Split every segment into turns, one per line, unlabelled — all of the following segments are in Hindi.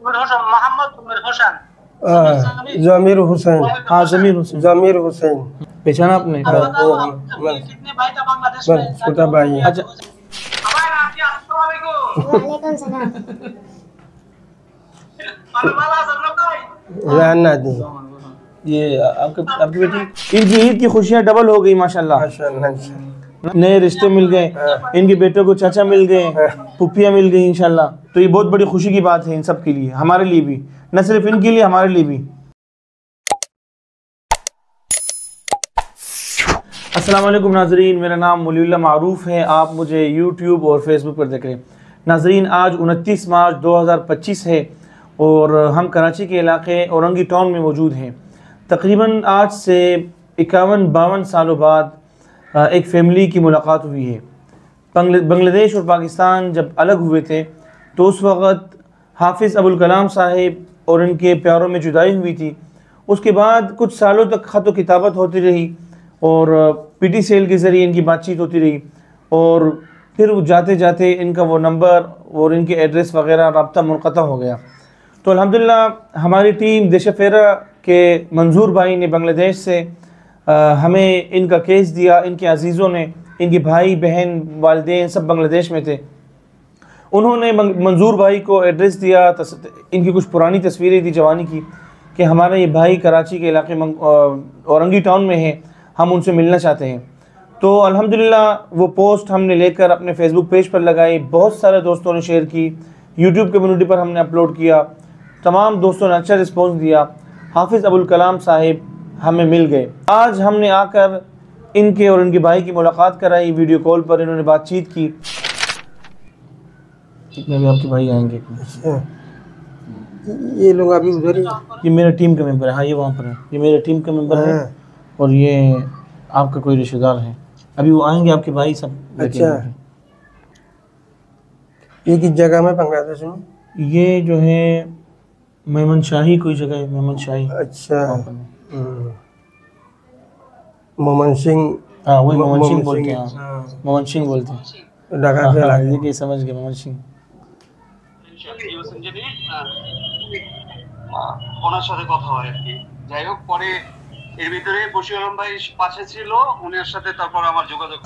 मोहम्मद हुसैन।
जमीर हुसैन।
हाँ जमीर हुसैन।
जमीर हुसैन
पहचाना आपने?
कितने भाई था बांग्लादेश में?
छोटा भाई है।
अच्छा
वालेकुम सलाम।
रहना दी।
ये आपकी बेटी, इनकी ईद की खुशियाँ डबल हो गई माशाल्लाह।
माशाल्लाह।
नए रिश्ते मिल गए, इनके बेटों को चाचा मिल गए, पुप्पियाँ मिल गई इंशाल्लाह। तो ये बहुत बड़ी खुशी की बात है इन सब के लिए, हमारे लिए भी, न सिर्फ इनके लिए, हमारे लिए भी। अस्सलाम वालेकुम नाजरीन, मेरा नाम मुलीउल्लाह मारूफ़ है। आप मुझे यूट्यूब और फेसबुक पर देख रहे हैं। नाजरीन, आज 29 मार्च 2025 है और हम कराची के इलाके औरंगी टाउन में मौजूद हैं। तकरीबन आज से 51-52 सालों बाद एक फ़ैमिली की मुलाकात हुई है। बांग्लादेश और पाकिस्तान जब अलग हुए थे तो उस वक़्त हाफिज़ अबुल कलाम साहिब और इनके प्यारों में जुदाई हुई थी। उसके बाद कुछ सालों तक ख़त व किताबत होती रही और पीटी सेल के ज़रिए इनकी बातचीत होती रही और फिर जाते जाते इनका वो नंबर और इनके एड्रेस वग़ैरह रब्ता मुनक़ता हो गया। तो अल्हम्दुलिल्लाह हमारी टीम देश-ए-फेरा के मंजूर भाई ने बांग्लादेश से हमें इनका केस दिया। इनके अजीज़ों ने, इनके भाई बहन वालिदैन सब बांग्लादेश में थे। उन्होंने मंजूर भाई को एड्रेस दिया, इनकी कुछ पुरानी तस्वीरें दी जवानी की कि हमारा ये भाई कराची के इलाके औरंगी टाउन में है, हम उनसे मिलना चाहते हैं। तो अल्हम्दुलिल्लाह वो पोस्ट हमने लेकर अपने फेसबुक पेज पर लगाई, बहुत सारे दोस्तों ने शेयर की, यूट्यूब कम्युनिटी पर हमने अपलोड किया, तमाम दोस्तों ने अच्छा रिस्पॉन्स दिया। हाफिज़ अबुल कलाम साहिब हमें मिल गए। आज हमने आकर इनके और इनके भाई की मुलाकात कराई, वीडियो कॉल पर इन्होंने बातचीत की। भी आपके भाई आएंगे।
ये लोग अभी उधर ही,
ये मेरा टीम का मेंबर है। हाँ ये वहाँ पर है, ये मेरे टीम का मेंबर है और ये आपका कोई रिश्तेदार है। अभी वो आएंगे आपके भाई सब।
अच्छा, ये किस जगह में बांग्लादेश में?
ये जो है मेमन शाही कोई जगह है, मेमन शाही। अच्छा,
मोमन सिंह।
हाँ वही मोमन सिंह बोलते हैं। मोमन सिंह बोलते हैं। देखिए समझ गए, मोमन सिंह।
ওনার সাথে কথা হয় আর কি। যাই হোক, পরে এর ভিতরে বশির আলম ভাই পাশে ছিল, উনার সাথে তারপর আমার যোগাযোগ।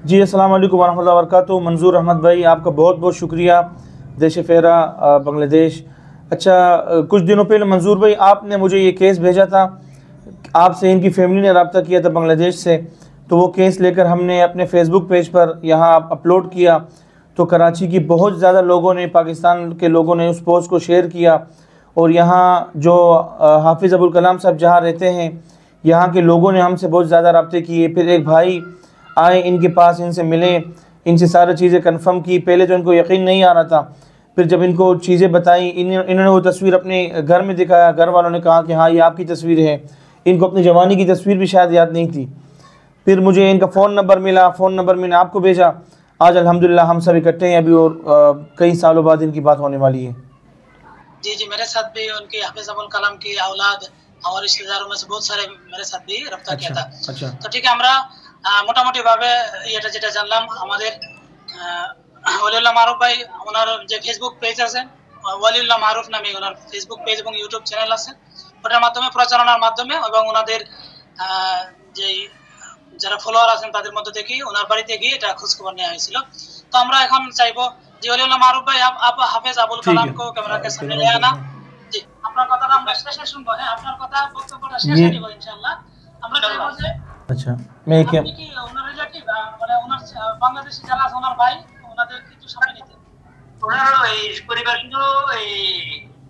जी अस्सलाम वालेकुम वरहमतुल्लाहि वबरकातुहू। मंजूर अहमद भाई, आपका बहुत बहुत शुक्रिया, देश-ए-फेरा बांग्लादेश। अच्छा, कुछ दिनों पहले मंजूर भाई आपने मुझे ये केस भेजा था, आपसे इनकी फैमिली ने रब्ता किया था बांग्लादेश से, तो वो केस लेकर हमने अपने फेसबुक पेज पर यहाँ अपलोड किया। तो कराची की बहुत ज़्यादा लोगों ने, पाकिस्तान के लोगों ने उस पोस्ट को शेयर किया और यहाँ जो हाफिज़ अबुल कलाम साहब जहाँ रहते हैं, यहाँ के लोगों ने हमसे बहुत ज़्यादा रब्ते किए। फिर एक भाई आए इनके पास, इनसे मिले, इनसे सारी चीज़ें कंफर्म की। पहले तो इनको यकीन नहीं आ रहा था, फिर जब इनको चीज़ें बताई, इन्होंने वो तस्वीर अपने घर में दिखाया। घर वालों ने कहा कि हाँ ये आपकी तस्वीर है। इनको अपनी जवानी की तस्वीर भी शायद याद नहीं थी। फिर मुझे इनका फ़ोन नंबर मिला, फ़ोन नंबर मैंने आपको भेजा। आज अल्हम्दुलिल्लाह हम सब इकट्ठे हैं अभी और कई सालों बाद इनकी बात होने वाली है।
जी जी, मेरे साथ भी उनके हाफिज़ अबुल कलाम की औलाद और रिश्तेदारों में से बहुत सारे मेरे साथ भी रब्ता किया था।
अच्छा,
तो ठीक है, আমরা মোটামুটি ভাবে এটা যেটা জানলাম, আমাদের ওয়ালিউল্লাহ মারুফ ভাই ওনার যে ফেসবুক পেজ আছে, ওয়ালিউল্লাহ মারুফ নামে ওনার ফেসবুক পেজ এবং ইউটিউব চ্যানেল আছে, ওটার মাধ্যমে প্রচারণার মাধ্যমে এবং ওনাদের যে যারা ফলোয়ার আছেন তাদের মধ্যে থেকে ওনার বাড়িতে গিয়ে এটা খোঁজখবর নেওয়া হয়েছিল। তো আমরা এখন চাইবো যে ওয়ালিউল্লাহ মারুফ ভাই হাফেজ আবুল কালাম को कैमरा के सामने ले आना। জি, আপনার কথাটা আমরা শেষে শুনবো। হ্যাঁ, আপনার কথা বক্তব্যটা শেষে নিব ইনশাআল্লাহ। আমরা চাইবো যে
अच्छा मैं क्या
কি ওনার রিলেটিভ মানে ওনার বাংলাদেশি যারা আছে ওনার ভাই, ওনাদের কিছু সামনে নিতে ওনার এই পরিবার শুধু এই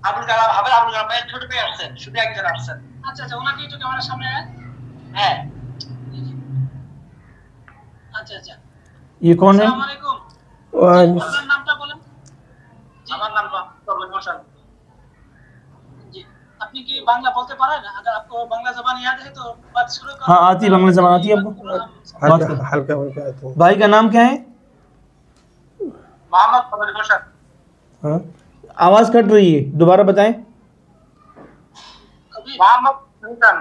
আবুল কালাম আবুল কালাম ভাই ছোট ভাই আছেন, শুধু একজন আছেন। আচ্ছা আচ্ছা, ওনাকে একটু ক্যামেরার সামনে আনেন। হ্যাঁ, अच्छा अच्छा।
ये कौन है?
अस्सलाम वालेकुम। आपका नामটা বলেন। আমার নাম তরুণ হোসেন। जी, আপনি কি বাংলা বলতে পারেন? अगर आपको बांग्ला ज़बान याद है तो बात शुरू करो।
हाँ आती है, बांग्ला ज़बान आती है आपको?
हल्का हल्का आती है।
भाई का नाम क्या है?
मोहम्मद तरुण होसैन।
हाँ,
आवाज़ कट रही है, दोबारा बताएं।
मोहम्मद सुल्तान।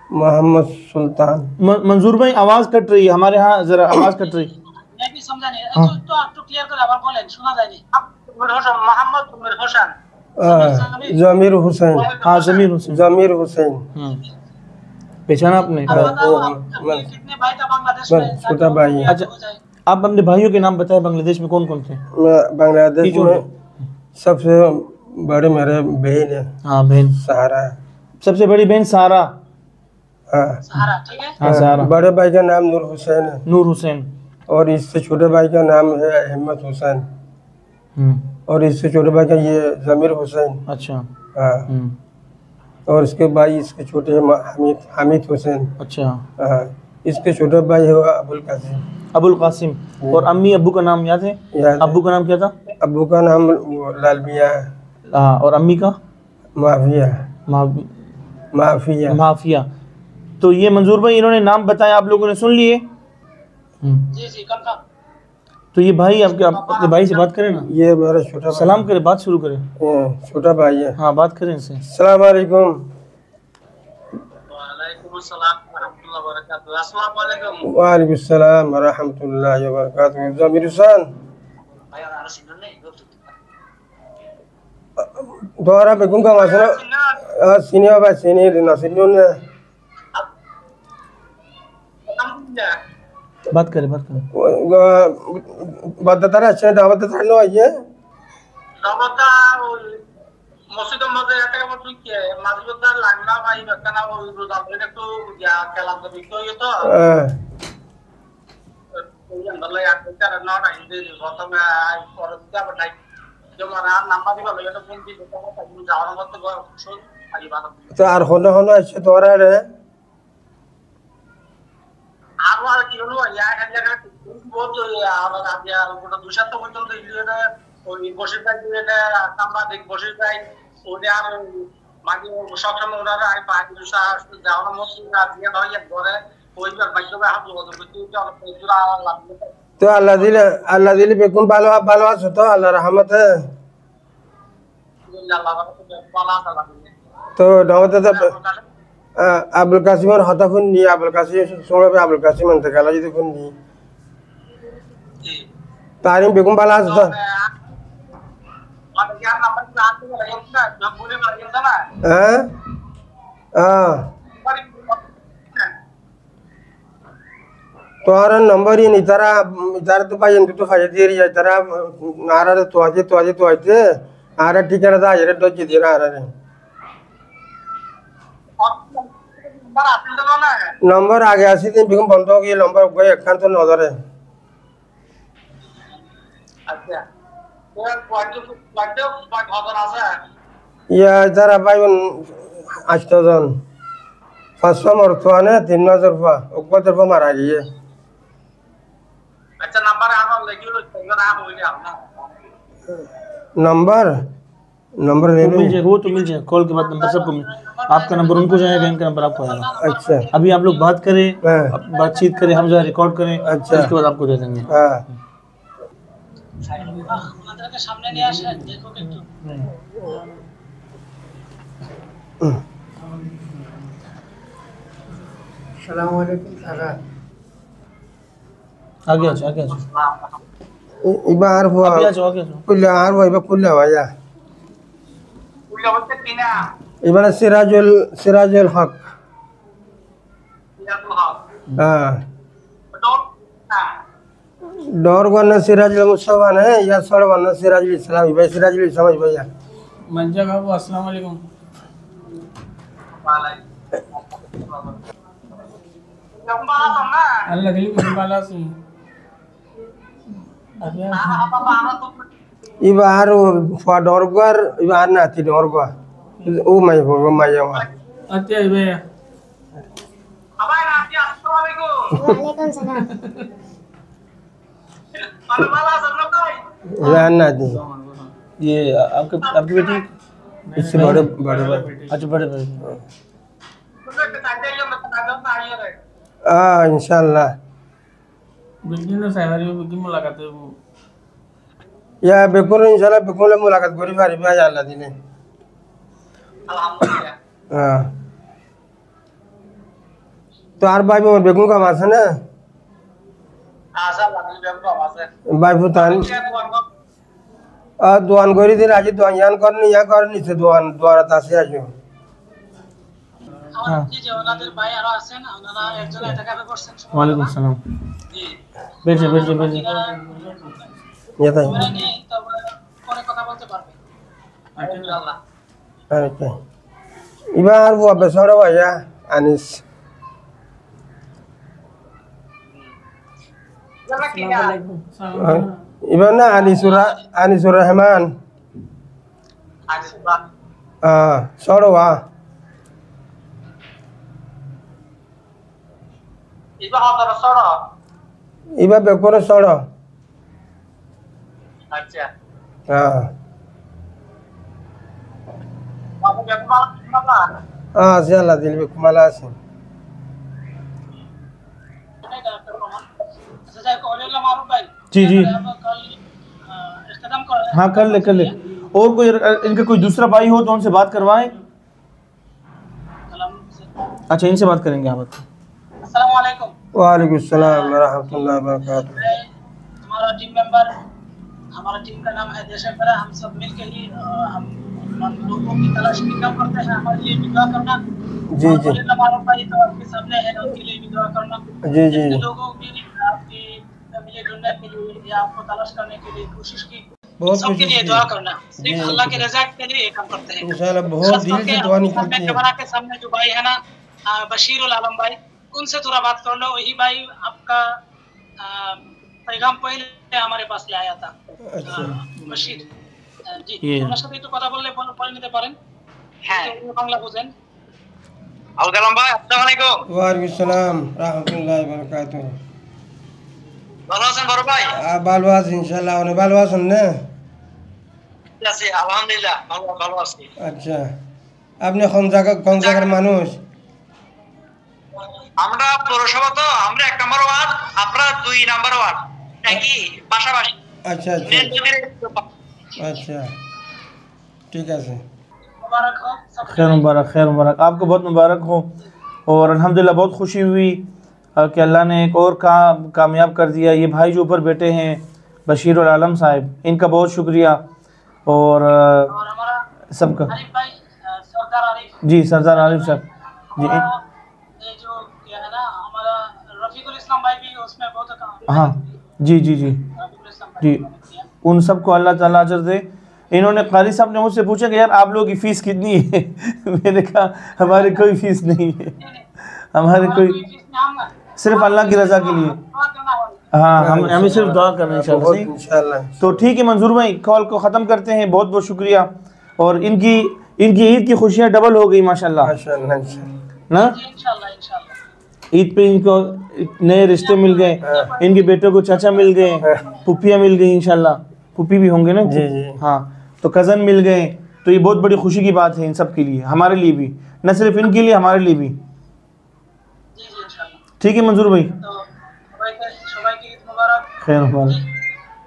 मोहम्मद सुल्तान।
मंजूर भाई आवाज़ कट रही है, हमारे यहाँ ज़रा आवाज़ कट रही है।
मैं भी समझा नहीं, तो क्लियर कर, আবার বলেন, শোনা যায়নি। মোহাম্মদ হোসেন
जमीर हुसैन
हाँ जमीर हुसैन।
जमीर हुसैन
पहचाना आपने?
अब बताओ आपके कितने भाई था बांग्लादेश में?
छोटा भाई है।
अच्छा, आप अपने भाइयों के नाम बताएं बांग्लादेश में कौन कौन थे?
बांग्लादेश
कीचड़
में सबसे बड़े मेरे बहन है
हाँ बहन,
सहारा।
सबसे बड़ी बहन सारा।
हाँ
सहारा, ठीक है।
हाँ सारा।
बड़े भाई का नाम नूर हुसैन है
नूर हुसैन।
और इससे छोटे भाई का नाम है अहमद हुसैन और इससे छोटे भाई का ये जमीर हुसैन।
अच्छा।
हाँ और इसके भाई इसके छोटे हैं हामिद हुसैन।
अच्छा।
हाँ इसके छोटे भाई है अबुल कासिम।
अबुल कासिम। और अम्मी अब्बू का नाम याद है?
याद है।
अब्बू का नाम क्या था?
अब्बू का नाम लाल मियाँ है।
हाँ, और अम्मी का?
माफिया।
मा-
माफिया।
माफिया। तो ये मंजूर भाई इन्होंने नाम बताया, आप लोगों ने सुन लिए?
जी जी कंफर्म।
तो ये भाई आपके अपने भाई से बात करें ना,
ये मेरा छोटा भाई।
सलाम करें, बात शुरू करें।
छोटा भाई है।
हाँ बात करें इनसे।
अस्सलाम वालेकुम।
वालेकुम अस्सलाम वरहमतुल्लाहि वबरकातुहू। अस्सलाम वालेकुम।
वालेकुम सलाम व रहमतुल्लाहि व बरकातुहू। जमीर हुसैन
भाई और सिंगर नहीं गो तो
दोरा बेगुम का मसला सीनियर बा सीनियर ना सीनियर ने
बात करें
बता रहा अच्छा दावत थानो आइए
নবতা মসজিদের মধ্যে একটা কেমন তুই কি মাঝবতা লাগনা ভাই বেকানা ওই রোজাদের একটু ইয়া খেলা তো বিকই তো ওই আন্দালে একটা নট আইছে প্রথমে আই পরটা বাটাই যেমন আর নাম্বার দিবা এটা ফোন দিয়ে কথা যাওয়ার মতো শুন আই ভালো
তো আর হলো হলো আছে তোরা রে
আর কি হলো ইয়া এক জায়গা বহুত আমাদের আগে আর গোটা 200 পর্যন্ত ইলিয়নে ওই বসে থাকি এটা সাংবাদিক বসে যাই ওটা আর মাঝে সবসময় ওনারা আই পাঁচ দুশা যাওয়ার মতো দিয়ে হয় ঘরে ওইবার বাইরে হাত যোগাযোগ করতে অনেক জোড়া লাগবে।
তো আল্লাহ দিলে বেগুন ভালো আছো তো আল্লাহ রহমতে তো দাওয়াতে আবুল কাসিমের হতা ফোন নি আবুল কাসিম সময় আবুল কাসিম আনতে গেল যদি ফোন নি তারিম বেগুন ভালো আছো তো হ্যাঁ তোমার नंबर ही नहीं तारा तो भाई इनको तो फायदे दे रही है तारा आरा तो आजे आरा ठिकाना था ये तो जी देना आरा ने नंबर आ गया सी दिन बिगम बंद हो गया नंबर गए अखान तो नजर है
अच्छा
या तारा भाई 8000 500 मरतवा ने 3000 रुपया ऊपर तरफ मारा गई है
अच्छा नंबर आप लगी लो नाम हो गया ना
नंबर ले लो
मिल जाएगा, वो तो मिल जाएगा, कॉल के बाद नंबर सबको आपका नंबर उनको जाएगा, इनका नंबर आपको आएगा।
अच्छा
अभी आप लोग बात करें, बातचीत करें, हम जरा रिकॉर्ड करें,
अच्छा
उसके बाद आपको दे देंगे।
हाँ
सामने नहीं आशा देखो किंतु
अस्सलाम वालेकुम सारा
आगे आ जाओ
इबार हुआ
आगे आ जाओ
कुल्ला आर हुआ इबार कुल्ला हुआ या
कुल्ला होते तीना
इबार सिराजुल हक हाँ डोर वरना सिराजुल मुसलमान है या सड़ वरना सिराजुल इस्लाम इबार सिराजुल समझ भैया
मंजा बाबू अस्सलाम वालेकुम। अल्लाह दिल में बाला सी
इबार फा डोरगर इबार नाती डोरगा ओ माया
अत्या इबे
अबाय नाती अस्सलाम वालेकुम
वालेकुम सलाम।
वाला सब भाई
इबार नाती
ये आपकी बेटी
इससे बड़े
अच्छा बड़े भाई
इंशाल्लाह
बिल्कुल ना साइवारी में बिल्कुल मुलाकात है वो
या बेकुल इंशाल्लाह बेकुल मुलाकात करी बारी में अल्लाह दिले
अल्हम्दुलिल्लाह
हाँ तो आर भाई में बेकुल का मासा ना
आशा लगी बेब को आवाज है
भाई फुतान দোয়ান করে দিন আজি দোয়ান ইয়ান করেন ইয়া করেন নিচে দোয়ান দোয়ারাত আছে আসো
জি জি ওনাদের ভাই আরো আছেন ওনারা একজন এটাকাবে করছেন
ওয়ালাইকুম সালাম
জি
বেজে
ইয়া তাই
ওরা নিয়ে তবে পরে কথা বলতে পারবে ইনশাআল্লাহ
ওকে এবার বুয়া বেসরা ভাইয়া আনিস এবার না আনিসুর রহমান সরোয়া এবার বেকরে সর
আচ্ছা বাবু বেকমাল
আছে আল্লাহ দিল বেকুমালা আছে
जी जी
कल इख्तिताम कर
हाँ कर ले और कोई इनका कोई दूसरा भाई हो तो उनसे बात करवाएं अच्छा इनसे बात करेंगे आप
अस्सलाम वालेकुम
वालेकुम सलाम व रहमतुल्लाहि व बरकातहू
हमारा टीम मेंबर हमारा टीम का नाम है देश बड़ा हम सब मिलकर ही हम लोगों की तलाश की काम करते हैं हमारे लिए भी दुआ करना
जी जी
हमारे भाई तो आपके सामने है उनके लिए भी दुआ करना
जी जी
लोगों की आपकी फैमिली ढूंढने के लिए या आपको तलाश करने के लिए कोशिश की
बहुत
सबके लिए
कोशिश
दुआ
की।
करना
जी,
सिर्फ अल्लाह के रज़ा के लिए ये काम करते हैं
इंशाल्लाह बहुत दिल से दुआ निकलती है
कैमरा के सामने जो भाई है ना बशीरुल आलम भाई उनसे थोड़ा बात कर लो वही भाई आपका पैगाम पहले हमारे पास ले आया था
अच्छा
बशीर জি
ये।
ওনার সাথে একটু কথা বললে বলে নিতে পারেন হ্যাঁ বাংলা বুঝেন
আবুল কালাম ভাই আসসালামু আলাইকুম
वालेकुम सलाम रहमतुल्लाहि व बरकातहू
ভালো আছেন বড় ভাই
ভালো আছি ইনশাআল্লাহ অনেক ভালো আছেন না
আছি আলহামদুলিল্লাহ ভালো আছি
আচ্ছা আপনি কোন জায়গার মানুষ
আমরা পৌরসভা তো আমরা 1 নম্বর ওয়ার্ড আপনারা 2 নম্বর ওয়ার্ড একই পাশাপাশি
अच्छा अच्छा अच्छा ठीक है सर
मुबारक हो सब
खैर मुबारक आपको बहुत मुबारक हो और अल्हम्दुलिल्लाह बहुत खुशी हुई कि अल्लाह ने एक और काम कामयाब कर दिया ये भाई जो ऊपर बैठे हैं बशीरुल आलम साहब इनका बहुत शुक्रिया और
और हमारा
सबका
आरिफ भाई सरदार आरिफ
जी सरदार आरिफ साहब जी
हमारा ये जो क्या है ना हमारा रफीकुल इस्लाम भाई भी उसमें बहुत काम
हाँ जी जी जी
रफीकुल इस्लाम भाई
जी
ने किया।
उन सबको अल्लाह ताला अजर दे इन्होंने कारी साहब ने मुझसे पूछा कि यार आप लोगों की फ़ीस कितनी है मैंने कहा हमारी कोई फ़ीस नहीं है हमारी कोई सिर्फ अल्लाह की रज़ा के लिए हाँ हमें सिर्फ दुआ करना है इंशाल्लाह
बहुत
सही
इंशाल्लाह
तो ठीक है मंजूर भाई कॉल को ख़त्म करते हैं बहुत बहुत शुक्रिया और इनकी ईद की खुशियाँ डबल हो गई माशाल्लाह
माशाल्लाह इंशाल्लाह
ना
इंशाल्लाह इंशाल्लाह
ईद पे इनको नए रिश्ते मिल गए इनके बेटों को चाचा मिल गए पुप्पियाँ मिल गई इंशाल्लाह पुप्पी भी होंगे ना
जी जी
हाँ तो कज़न मिल गए तो ये बहुत बड़ी खुशी की बात है इन सब के लिए हमारे लिए भी न सिर्फ इनके लिए हमारे लिए भी
जी जी इंशाल्लाह
ठीक है मंजूर भाई
तो সবাই की ईद मुबारक
खैर मुबारक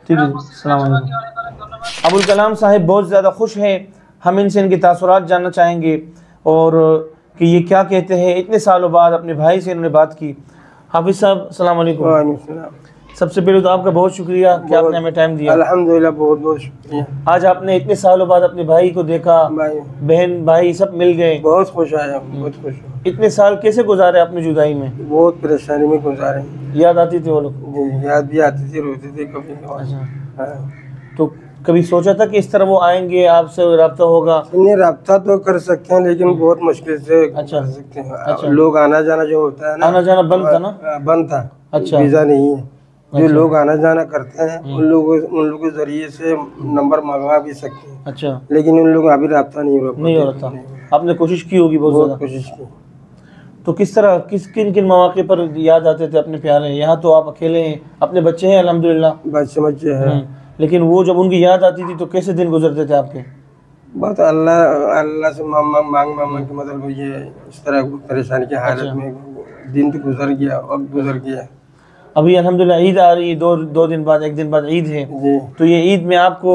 ठीक है अस्सलाम वालेकुम
সবাইকে অনেক অনেক ধন্যবাদ
अबुल कलाम साहिब बहुत ज़्यादा खुश हैं हम इनसे इनके तासुरात जानना चाहेंगे और कि ये क्या कहते हैं इतने सालों बाद अपने भाई से इन्होंने बात की हाफिज़ साहब अस्सलाम वालेकुम
वालेकुम सलाम
सबसे पहले तो आपका बहुत शुक्रिया कि आपने हमें टाइम दिया
अल्हम्दुलिल्लाह बहुत बहुत शुक्रिया
आज आपने इतने सालों बाद अपने भाई को देखा
भाई
बहन भाई सब मिल गए
बहुत खुश आया बहुत खुश हूँ
इतने साल कैसे गुजारे अपनी जुदाई में
बहुत परेशानी में गुजारे
याद आती थी वो लोग
जी याद भी आती थी रोती थी कभी कभार।
अच्छा
हाँ
तो कभी सोचा था कि इस तरह वो आएंगे आपसे रब्ता होगा
नहीं रब्ता तो कर सकते हैं लेकिन बहुत मुश्किल से
अच्छा।
कर सकते हैं
अच्छा।
लोग आना जाना जो होता है ना
आना जाना बंद था ना
बंद था
अच्छा।
वीज़ा नहीं है जो
अच्छा।
लोग आना जाना करते हैं उन लोगों के जरिए से नंबर मंगवा भी सकते हैं
अच्छा
लेकिन उन लोग अभी रब्ता नहीं हो
नहीं हो रहा था आपने कोशिश की होगी बहुत
बहुत
ज़्यादा
कोशिश की
तो किस तरह किन किन मौके पर याद आते थे अपने प्यारे यहाँ तो आप अकेले हैं अपने बच्चे हैं अल्हम्दुलिल्लाह
बच्चे बच्चे हैं
लेकिन वो जब उनकी याद आती थी तो कैसे दिन गुजरते थे आपके
बस अल्लाह से मांग के मतलब ये इस तरह परेशानी की हालत में दिन तो गुजर गया वक्त गुजर गया
अभी अल्हम्दुलिल्लाह ईद आ रही है दो दिन बाद एक दिन बाद ईद है
जी
तो ये ईद में आपको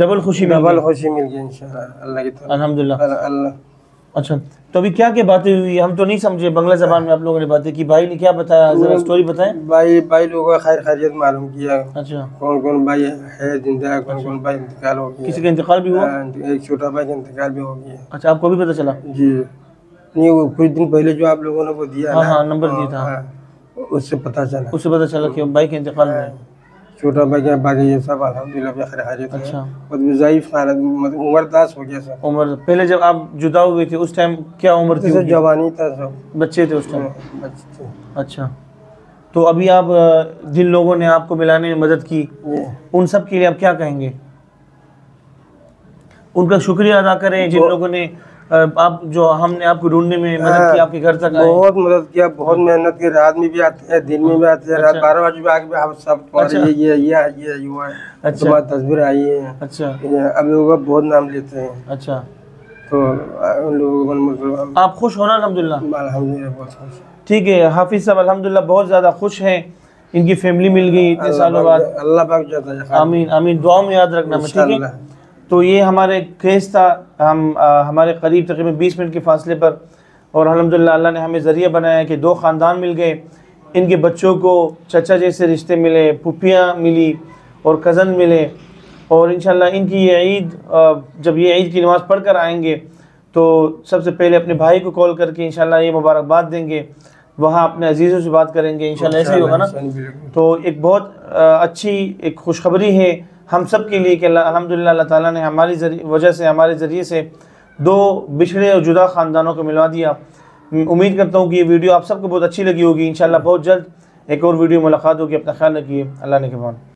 डबल खुशी मिल
डबल
गई
खुशी मिल गई इंशाल्लाह अल्लाह की तरफ
अल्हम्दुलिल्लाह
अल्लाह
अच्छा, तो अभी क्या क्या बातें हुई, हम तो नहीं समझे बंगला ज़बान में आप लोगों ने बातें की। भाई ने क्या बताया, ज़रा स्टोरी बताएं।
भाई लोगों का खैर खैरियत मालूम किया,
अच्छा,
कौन कौन भाई है जिंदा, कौन कौन भाई इंतकाल हो गया।
किसी का इंतकाल भी हुआ?
एक छोटा भाई का इंतकाल भी हो गया।
अच्छा, आपको भी पता चला?
जी नहीं, वो कुछ दिन पहले जो आप लोगों ने वो दिया
हाँ
ना,
हाँ, नंबर दिया था,
हाँ, उससे पता चला।
उससे पता चला कि भाई के इंतकाल में है।
छोटा भाई का बाकी ये सब अल्हम्दुलिल्लाह खैर खैरियत है।
अच्छा,
बहुत ज़ईफ हालत, मतलब उम्रदास हो गया सब।
उम्र पहले जब आप जुदा हुए थे उस टाइम क्या उम्र थी
जैसे
उनकी?
जवानी था सब,
बच्चे थे उस टाइम?
बच्चे थे।
अच्छा, तो अभी आप जिन लोगों ने आपको मिलाने में मदद की,
ये
उन सब के लिए आप क्या कहेंगे? उनका शुक्रिया अदा करें जिन लोगों ने आप जो हमने आपको ढूंढने में मदद की, आपके घर तक आए।
बहुत मदद किया, बहुत मेहनत की, रात में भी आते हैं, दिन में भी आते हैं, रात 12 बजे भी आके भी हम सब तुम्हारे ये हुआ है,
अच्छा,
तुम्हारी तस्वीर आई है।
अच्छा,
अब लोगों का बहुत नाम लेते हैं,
अच्छा,
तो उन लोगों को मतलब
आप खुश हो ना? अल्हम्दुलिल्लाह,
अल्हम्दुलिल्लाह बहुत खुश।
ठीक है। हाफिज़ साहब अल्हम्दुलिल्लाह बहुत ज़्यादा खुश हैं, इनकी फैमिली मिल गई इतने सालों बाद।
अल्लाह पाक जाता है,
आमीन आमीन, दुआ में याद रखना मैं, ठीक है।
इंशाअल्लाह।
तो ये हमारे केस था, हम हमारे करीब तकरीबन 20 मिनट के फासले पर, और अल्हम्दुलिल्लाह अल्लाह ने हमें ज़रिया बनाया कि 2 ख़ानदान मिल गए, इनके बच्चों को चचा जैसे रिश्ते मिले, पुप्पियाँ मिली और कज़न मिले, और इंशाल्लाह इनकी ये ईद, जब ये ईद की नमाज़ पढ़ कर आएँगे तो सबसे पहले अपने भाई को कॉल करके इंशाल्लाह ये मुबारकबाद देंगे, वहाँ अपने अजीज़ों से बात करेंगे, इंशाल्लाह ऐसे ही होगा ना। तो एक बहुत अच्छी एक खुशखबरी है हम सब के लिए कि अल्हम्दुलिल्लाह अल्लाह ताला ने हमारी वजह से, हमारे ज़रिए से 2 बिछड़े और जुदा ख़ानदानों को मिलवा दिया। उम्मीद करता हूँ कि ये वीडियो आप सबको बहुत अच्छी लगी होगी। इंशाल्लाह बहुत जल्द एक और वीडियो मुलाकात होगी। अपना ख्याल रखिए, अल्लाह ने के मान।